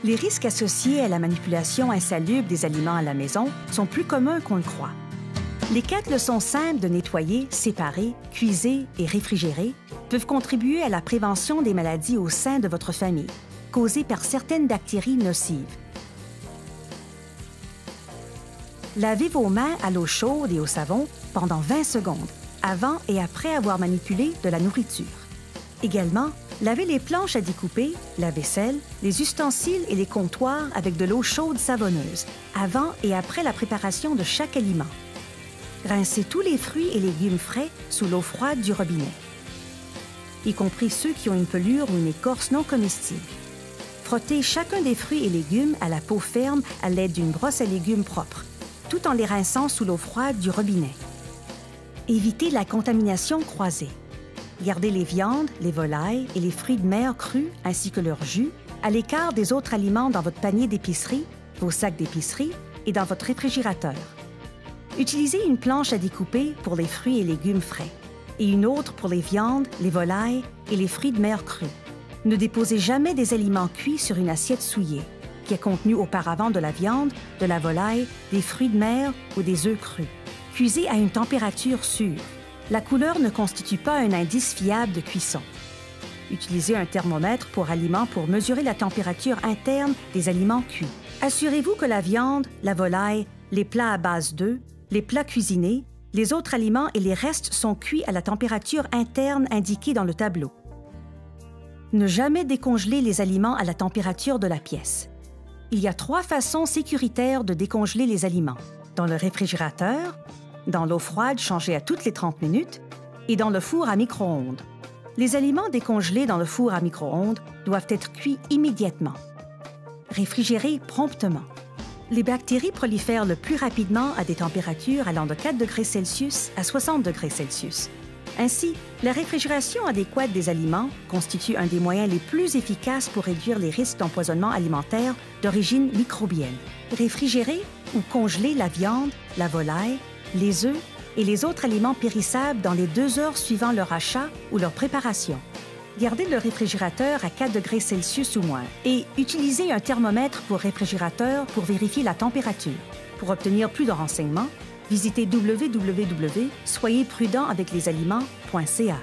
Les risques associés à la manipulation insalubre des aliments à la maison sont plus communs qu'on le croit. Les 4 leçons simples de nettoyer, séparer, cuiser et réfrigérer peuvent contribuer à la prévention des maladies au sein de votre famille, causées par certaines bactéries nocives. Lavez vos mains à l'eau chaude et au savon pendant 20 secondes, avant et après avoir manipulé de la nourriture. Également, lavez les planches à découper, la vaisselle, les ustensiles et les comptoirs avec de l'eau chaude savonneuse, avant et après la préparation de chaque aliment. Rincez tous les fruits et légumes frais sous l'eau froide du robinet, y compris ceux qui ont une pelure ou une écorce non comestible. Frottez chacun des fruits et légumes à la peau ferme à l'aide d'une brosse à légumes propre, tout en les rinçant sous l'eau froide du robinet. Évitez la contamination croisée. Gardez les viandes, les volailles et les fruits de mer crus ainsi que leur jus à l'écart des autres aliments dans votre panier d'épicerie, vos sacs d'épicerie et dans votre réfrigérateur. Utilisez une planche à découper pour les fruits et légumes frais et une autre pour les viandes, les volailles et les fruits de mer crus. Ne déposez jamais des aliments cuits sur une assiette souillée qui a contenu auparavant de la viande, de la volaille, des fruits de mer ou des œufs crus. Cuisez à une température sûre. La couleur ne constitue pas un indice fiable de cuisson. Utilisez un thermomètre pour aliments pour mesurer la température interne des aliments cuits. Assurez-vous que la viande, la volaille, les plats à base d'œufs, les plats cuisinés, les autres aliments et les restes sont cuits à la température interne indiquée dans le tableau. Ne jamais décongeler les aliments à la température de la pièce. Il y a 3 façons sécuritaires de décongeler les aliments. Dans le réfrigérateur, dans l'eau froide changée à toutes les 30 minutes et dans le four à micro-ondes. Les aliments décongelés dans le four à micro-ondes doivent être cuits immédiatement. Réfrigérés promptement. Les bactéries prolifèrent le plus rapidement à des températures allant de 4 degrés Celsius à 60 degrés Celsius. Ainsi, la réfrigération adéquate des aliments constitue un des moyens les plus efficaces pour réduire les risques d'empoisonnement alimentaire d'origine microbienne. Réfrigérer ou congeler la viande, la volaille, les œufs et les autres aliments périssables dans les 2 heures suivant leur achat ou leur préparation. Gardez le réfrigérateur à 4 degrés Celsius ou moins et utilisez un thermomètre pour réfrigérateur pour vérifier la température. Pour obtenir plus de renseignements, visitez www.soyezprudentaveclesaliments.ca.